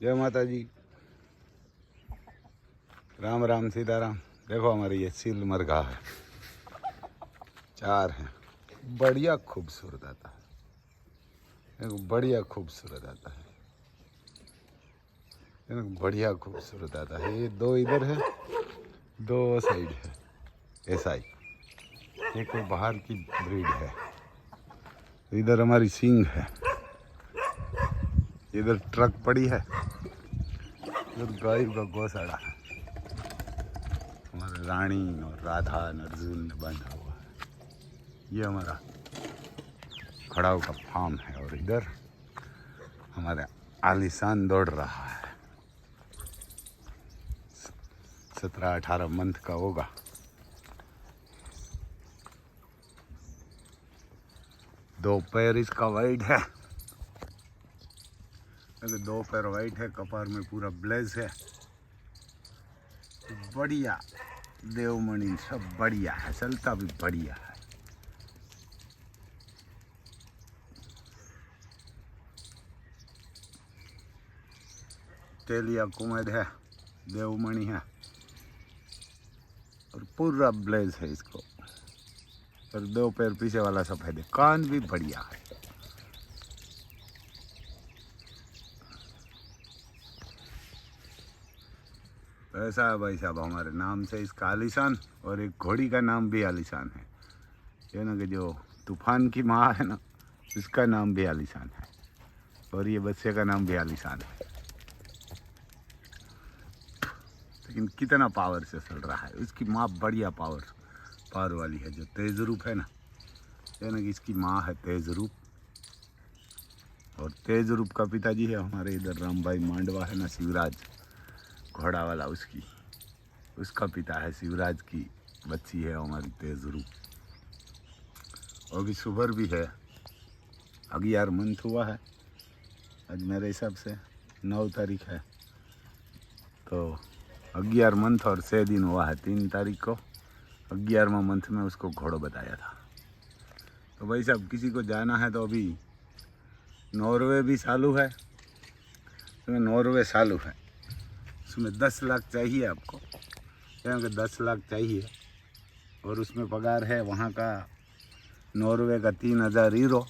जय माता जी, राम राम सीताराम। देखो हमारे ये सील मरघा है, 4 हैं। बढ़िया खूबसूरत आता है, देखो बढ़िया खूबसूरत आता है, देखो बढ़िया खूबसूरत आता है। ये 2 इधर है, 2 साइड है, ऐसा ही। ये कोई बाहर की ब्रीड है। इधर हमारी सींग है, इधर ट्रक पड़ी है, इधर गाय का गौशाला है। हमारे रानी और राधा और अर्जुन ने बांधा हुआ है। ये हमारा खड़ाऊ का फार्म है और इधर हमारे आलिशान दौड़ रहा है। 17-18 मंथ का होगा। दो पैर इसका वाइट है, 2 पैर वाइट है, कपार में पूरा ब्लेज है। बढ़िया देवमणि सब बढ़िया है, चलता भी बढ़िया है। तेलिया कुमैद है, देवमणि है और पूरा ब्लेज है इसको। और 2 पैर पीछे वाला सफेद है, कान भी बढ़िया है। ऐसा है भाई साहब, हमारे नाम से इसका आलिशान, और एक घोड़ी का नाम भी आलिशान है। ये ना कि जो तूफान की माँ है ना, इसका नाम भी आलिशान है, और ये बच्चे का नाम भी आलिशान है। लेकिन कितना पावर से चल रहा है। उसकी माँ बढ़िया पावर वाली है, जो तेज रूप है ना, यानी कि इसकी माँ है तेज रूप। और तेज रूप का पिताजी है हमारे इधर राम भाई मांडवा है ना, शिवराज घोड़ा वाला, उसका पिता है शिवराज की बच्ची है हमारी तेज रूप। और भी सुभर भी है। 11 मंथ हुआ है आज मेरे हिसाब से, 9 तारीख है, तो 11 मंथ और 6 दिन हुआ है। 3 तारीख को 11वां मंथ में उसको घोड़ो बताया था। तो भाई साहब किसी को जाना है तो अभी नॉर्वे भी चालू है, तो नॉर्वे चालू है। उसमें 10 लाख चाहिए आपको, क्योंकि 10 लाख चाहिए। और उसमें पगार है वहाँ का नॉर्वे का 3000 यूरो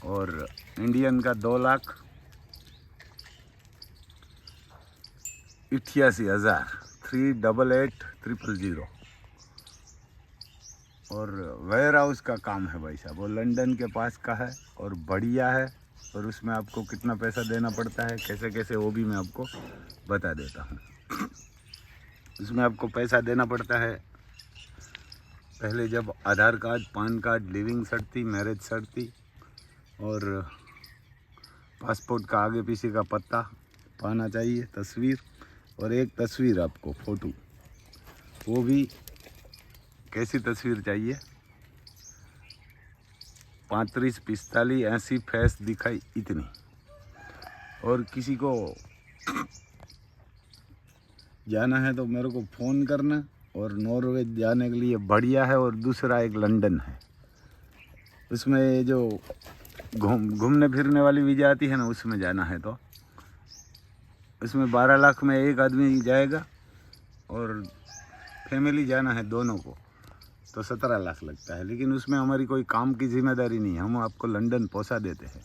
और इंडियन का 2,88,000, 388,000। और वेयर हाउस का काम है भाई साहब, वो लंदन के पास का है और बढ़िया है। और उसमें आपको कितना पैसा देना पड़ता है, कैसे कैसे, वो भी मैं आपको बता देता हूँ। उसमें आपको पैसा देना पड़ता है पहले, जब Aadhaar card, PAN card, living cert थी, मैरिज सर्ट थी, और पासपोर्ट का आगे पीछे का पत्ता पाना चाहिए, तस्वीर, और एक तस्वीर आपको फ़ोटो। वो भी कैसी तस्वीर चाहिए, 35, 45, 80 फेस दिखाई इतनी। और किसी को जाना है तो मेरे को फ़ोन करना। और नॉर्वे जाने के लिए बढ़िया है। और दूसरा एक लंदन है, उसमें जो घूमने फिरने वाली वीज़ा आती है ना, उसमें जाना है तो उसमें 12 लाख में एक आदमी जाएगा, और फैमिली जाना है दोनों को तो 17 लाख लगता है। लेकिन उसमें हमारी कोई काम की जिम्मेदारी नहीं है, हम आपको लंदन पहुंचा देते हैं।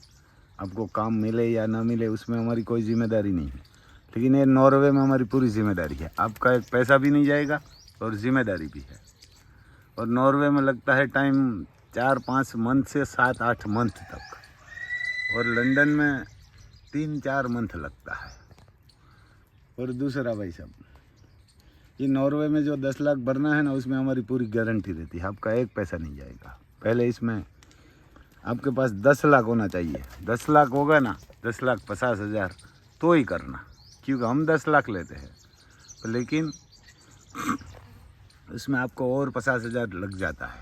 आपको काम मिले या ना मिले उसमें हमारी कोई जिम्मेदारी नहीं है। लेकिन ये नॉर्वे में हमारी पूरी जिम्मेदारी है, आपका एक पैसा भी नहीं जाएगा और जिम्मेदारी भी है। और नॉर्वे में लगता है टाइम 4-5 मंथ से 7-8 मंथ तक, और लंदन में 3-4 मंथ लगता है। और दूसरा भाई साहब, ये नॉर्वे में जो 10 लाख भरना है ना, उसमें हमारी पूरी गारंटी रहती है, आपका एक पैसा नहीं जाएगा। पहले इसमें आपके पास 10 लाख होना चाहिए। 10 लाख होगा ना, 10,50,000 तो ही करना, क्योंकि हम 10 लाख लेते हैं। लेकिन इसमें आपको और 50,000 लग जाता है।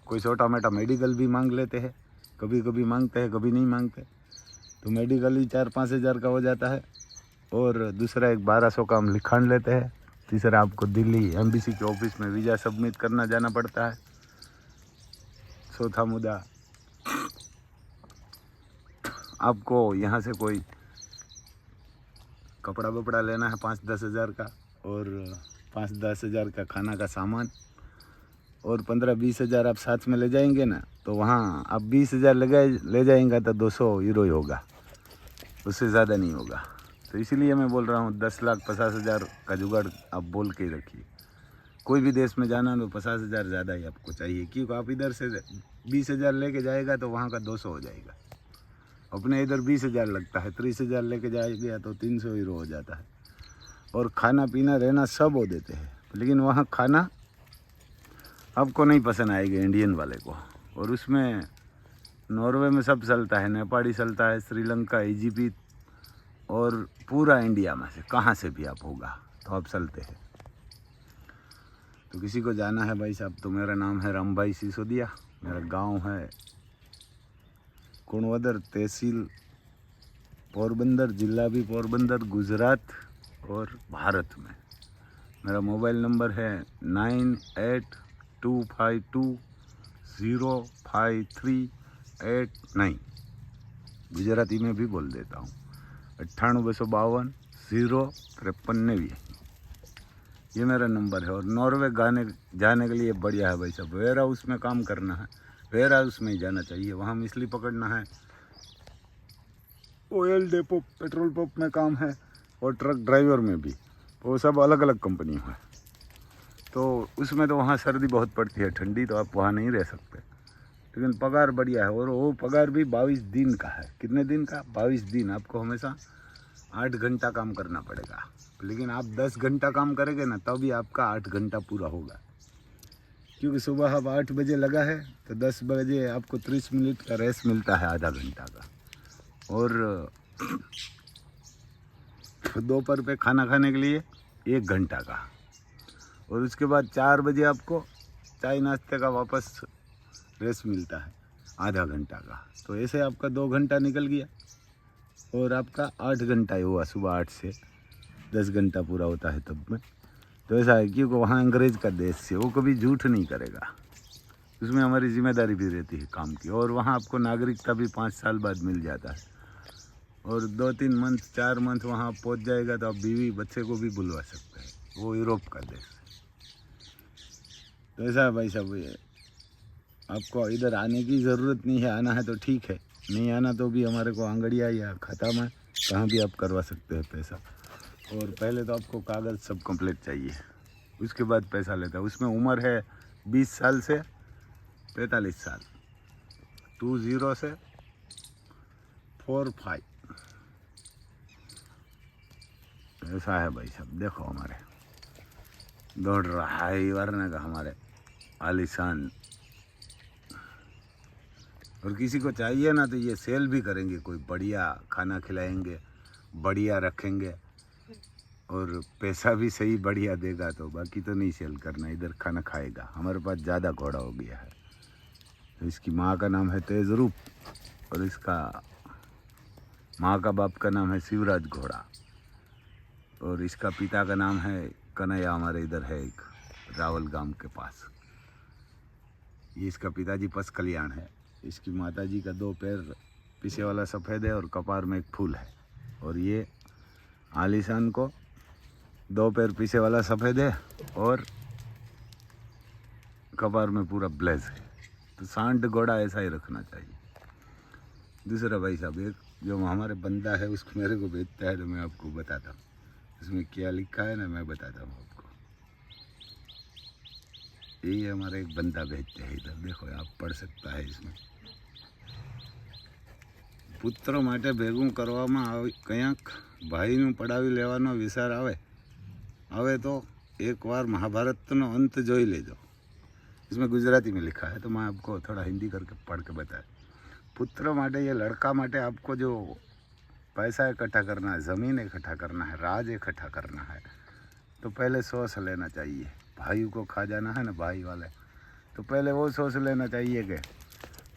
कोई छोटा मोटा मेडिकल भी मांग लेते हैं, कभी कभी मांगते हैं, कभी नहीं मांगते। तो मेडिकल ही 4-5 हज़ार का हो जाता है। और दूसरा एक 1200 का हम लिखान लेते हैं। तीसरा आपको दिल्ली एम्बेसी के ऑफिस में वीज़ा सबमिट करना जाना पड़ता है। चौथा मुद्दा, आपको यहाँ से कोई कपड़ा वपड़ा लेना है 5-10 हज़ार का, और 5-10 हज़ार का खाना का सामान, और 15-20 हज़ार आप साथ में ले जाएंगे ना, तो वहाँ आप 20 हज़ार ले जाएंगे तो 200 यूरो ही होगा, उससे ज़्यादा नहीं होगा। तो इसीलिए मैं बोल रहा हूँ 10,50,000 का जुगाड़ आप बोल के ही रखिए। कोई भी देश में जाना तो 50,000 ज़्यादा ही आपको चाहिए, क्योंकि आप इधर से 20 हज़ार लेके जाएगा तो वहाँ का 200 हो जाएगा। अपने इधर 20 हज़ार लगता है, 30 हज़ार लेके जाएगा तो 300 यूरो हो जाता है। और खाना पीना रहना सब वो देते हैं, लेकिन वहाँ खाना आपको नहीं पसंद आएगा इंडियन वाले को। और उसमें नॉर्वे में सब चलता है, नेपाली चलता है, श्रीलंका, इजिप्ट, और पूरा इंडिया में से कहाँ से भी आप होगा तो आप चलते हैं। तो किसी को जाना है भाई साहब, तो मेरा नाम है रामभाई सिसोदिया, मेरा गांव है कुणवदर, तहसील पोरबंदर, जिला भी पोरबंदर, गुजरात और भारत में। मेरा मोबाइल नंबर है 9825205389। गुजराती में भी बोल देता हूँ, 98525053 ये मेरा नंबर है। और नॉर्वे जाने के लिए बढ़िया है भाई साहब, वेयर हाउस में काम करना है, वेयर हाउस में ही जाना चाहिए। वहाँ मछली पकड़ना है, ऑयल डेपो, पेट्रोल पंप में काम है, और ट्रक ड्राइवर में भी, वो सब अलग अलग कंपनी है। तो उसमें तो वहाँ सर्दी बहुत पड़ती है, ठंडी, तो आप वहाँ नहीं रह सकते, लेकिन पगार बढ़िया है। और वो पगार भी 22 दिन का है। कितने दिन का? 22 दिन। आपको हमेशा 8 घंटा काम करना पड़ेगा, लेकिन आप 10 घंटा काम करेंगे ना, तभी आपका 8 घंटा पूरा होगा। क्योंकि सुबह आप 8 बजे लगा है तो 10 बजे आपको 30 मिनट का रेस्ट मिलता है, आधा घंटा का। और दोपहर पे खाना खाने के लिए 1 घंटा का, और उसके बाद 4 बजे आपको चाय नाश्ते का वापस रेस्ट मिलता है, आधा घंटा का। तो ऐसे आपका 2 घंटा निकल गया, और आपका 8 घंटा ही हुआ। सुबह 8 से 10 घंटा पूरा होता है तब में। तो ऐसा है, क्योंकि वहाँ अंग्रेज़ का देश से, वो कभी झूठ नहीं करेगा, उसमें हमारी जिम्मेदारी भी रहती है काम की। और वहाँ आपको नागरिकता भी 5 साल बाद मिल जाता है, और 2-3 मंथ 4 मंथ वहाँ पहुँच जाएगा तो आप बीवी बच्चे को भी बुलवा सकते हैं, वो यूरोप का देश है। तो ऐसा है भाई साहब, ये आपको इधर आने की ज़रूरत नहीं है, आना है तो ठीक है, नहीं आना तो भी हमारे को आंगड़िया या खाता में कहाँ भी आप करवा सकते हैं पैसा। और पहले तो आपको कागज़ सब कंप्लीट चाहिए, उसके बाद पैसा लेता है। उसमें उम्र है 20 साल से 45 साल, 20 से 45। ऐसा है भाई साहब, देखो हमारे दौड़ रहा है वरना का हमारे आलिशान। और किसी को चाहिए ना तो ये सेल भी करेंगे, कोई बढ़िया खाना खिलाएंगे, बढ़िया रखेंगे, और पैसा भी सही बढ़िया देगा। तो बाकी तो नहीं सेल करना, इधर खाना खाएगा। हमारे पास ज़्यादा घोड़ा हो गया है। तो इसकी माँ का नाम है तेजरूप, और इसका माँ का बाप का नाम है शिवराज घोड़ा, और इसका पिता का नाम है कन्हैया। हमारे इधर है एक रावल गांव के पास। ये इसका पिताजी पस कल्याण है। इसकी माताजी का 2 पैर पीछे वाला सफ़ेद है और कपार में एक फूल है। और ये आलिशान को 2 पैर पीछे वाला सफ़ेद है और कपार में पूरा ब्लेज है। तो सांड घोड़ा ऐसा ही रखना चाहिए। दूसरा भाई साहब, एक जो हमारे बंदा है उसको मेरे को भेजता है, तो मैं आपको बताता हूँ इसमें क्या लिखा है ना, मैं बताता हूँ आपको। यही हमारे एक बंदा भेजते हैं इधर, देखो आप पढ़ सकता है इसमें। પુત્ર માટે ભેગું કરવામાં કંઈક ભાઈનું પડાવી લેવાનો વિચાર આવે તો એકવાર महाभारतનો अंत જોઈ લેજો। इसमें गुजराती में लिखा है, तो मैं आपको थोड़ा हिंदी करके पढ़ के बताया। पुत्र माटे, ये लड़का माटे आपको जो पैसा इकट्ठा करना है, ज़मीन इकट्ठा करना है, राज इकट्ठा करना है, तो पहले सोच लेना चाहिए। भाई को खा जाना है ना भाई वाले, तो पहले वो सोच लेना चाहिए कि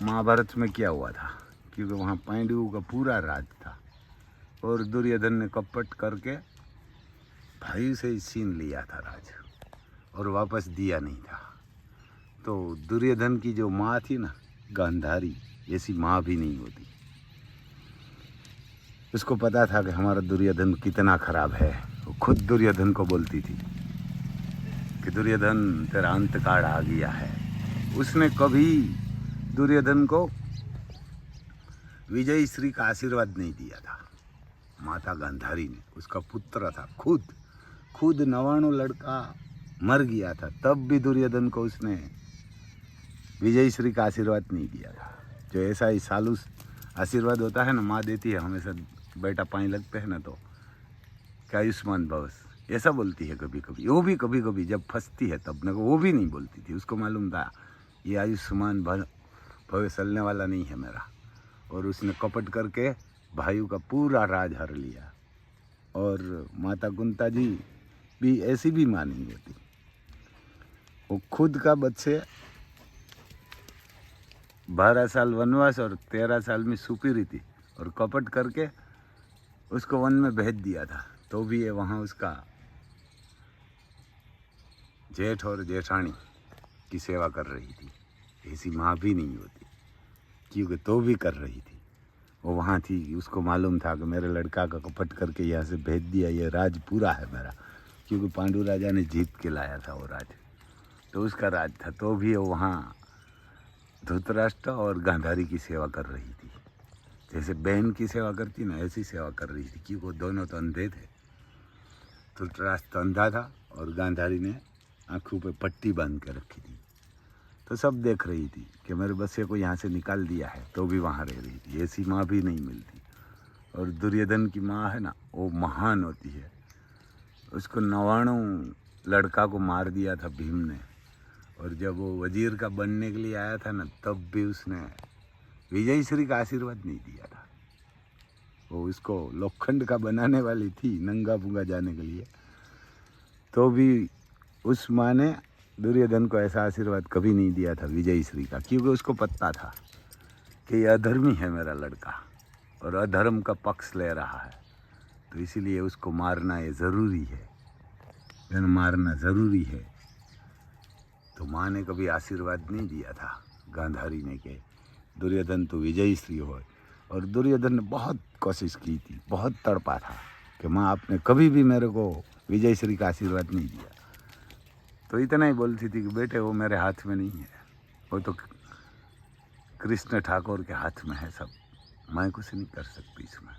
महाभारत में क्या हुआ था, क्योंकि वहाँ पांडवों का पूरा राज था, और दुर्योधन ने कपट करके भाई से ही छीन लिया था राज, और वापस दिया नहीं था। तो दुर्योधन की जो माँ थी ना, गांधारी, ऐसी माँ भी नहीं होती। उसको पता था कि हमारा दुर्योधन कितना खराब है। वो खुद दुर्योधन को बोलती थी कि दुर्योधन तेरा अंत काल आ गया है। उसने कभी दुर्योधन को विजय श्री का आशीर्वाद नहीं दिया था। माता गांधारी ने, उसका पुत्र था, खुद 99 लड़का मर गया था, तब भी दुर्योधन को उसने विजय श्री का आशीर्वाद नहीं दिया था। जो ऐसा ही सालू आशीर्वाद होता है ना, माँ देती है हमेशा, बेटा पानी लगते हैं ना तो क्या आयुष्मान भव, ऐसा बोलती है कभी कभी। वो भी कभी कभी जब फंसती है तब, को वो भी नहीं बोलती थी। उसको मालूम था ये आयुष्मान भव चलने वाला नहीं है मेरा। और उसने कपट करके भाइयों का पूरा राज हर लिया। और माता कुंता जी भी ऐसी भी माँ नहीं होती। वो खुद का बच्चे 12 साल वनवास और 13 साल में सुपीरी थी, और कपट करके उसको वन में भेज दिया था, तो भी ये वहाँ उसका जेठ और जेठानी की सेवा कर रही थी। ऐसी माँ भी नहीं होती, क्योंकि तो भी कर रही थी। वो वहाँ थी, उसको मालूम था कि मेरे लड़का का कपट करके यहाँ से भेज दिया, ये राज पूरा है मेरा, क्योंकि पांडु राजा ने जीत के लाया था वो राज, तो उसका राज था। तो भी वो वहाँ धृतराष्ट्र और गांधारी की सेवा कर रही थी। जैसे बहन की सेवा करती ना, ऐसी सेवा कर रही थी, क्योंकि वो दोनों तो अंधे थे। धृतराष्ट्र अंधा था और गांधारी ने आँखों पे पट्टी बांध के रखी थी। तो सब देख रही थी कि मेरे बच्चे को यहाँ से निकाल दिया है, तो भी वहाँ रह रही थी। ऐसी माँ भी नहीं मिलती। और दुर्योधन की माँ है ना, वो महान होती है। उसको 99 लड़का को मार दिया था भीम ने, और जब वो वजीर का बनने के लिए आया था ना, तब भी उसने विजय श्री का आशीर्वाद नहीं दिया था। वो उसको लोखंड का बनाने वाली थी, नंगा पुंगा जाने के लिए, तो भी उस माँ ने दुर्योधन को ऐसा आशीर्वाद कभी नहीं दिया था विजय श्री का, क्योंकि उसको पता था कि ये अधर्मी है मेरा लड़का और अधर्म का पक्ष ले रहा है, तो इसीलिए उसको मारना ये ज़रूरी है, मारना ज़रूरी है। तो माँ ने कभी आशीर्वाद नहीं दिया था गांधारी ने कि दुर्योधन तो विजयी श्री हो। और दुर्योधन ने बहुत कोशिश की थी, बहुत तड़पा था कि माँ आपने कभी भी मेरे को विजय श्री का आशीर्वाद नहीं दिया। तो इतना ही बोलती थी कि बेटे वो मेरे हाथ में नहीं है, वो तो कृष्ण ठाकुर के हाथ में है सब, मैं कुछ नहीं कर सकती इसमें।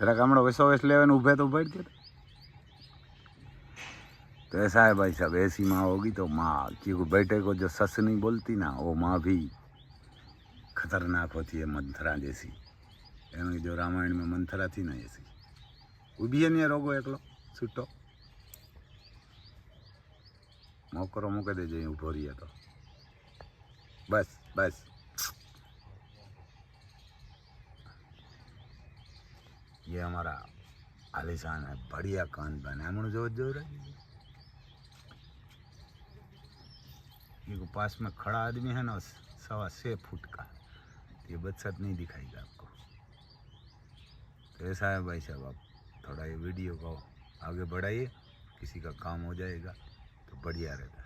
तेरा कामड़ा वैसा वैस ले उभे तो बैठ गया। तो ऐसा है भाई साहब, ऐसी माँ होगी तो माँ, क्योंकि बेटे को जो सस नहीं बोलती ना, वो माँ भी खतरनाक होती है, मंथरा जैसी। यानी जो रामायण में मंथरा थी ना, ऐसी उभी है नहीं रोगो एकलो छूटो मोकरो मूके दे जाए उभो रही है तो बस बस। ये हमारा आलिशान है, बढ़िया कान बना है, जो जो रही। ये पास में खड़ा आदमी है ना, 6.25 फुट का, ये बचत नहीं दिखाएगा आपको। तो ऐसा है भाई साहब, आप थोड़ा ये वीडियो को आगे बढ़ाइए, किसी का काम हो जाएगा तो बढ़िया रहता है।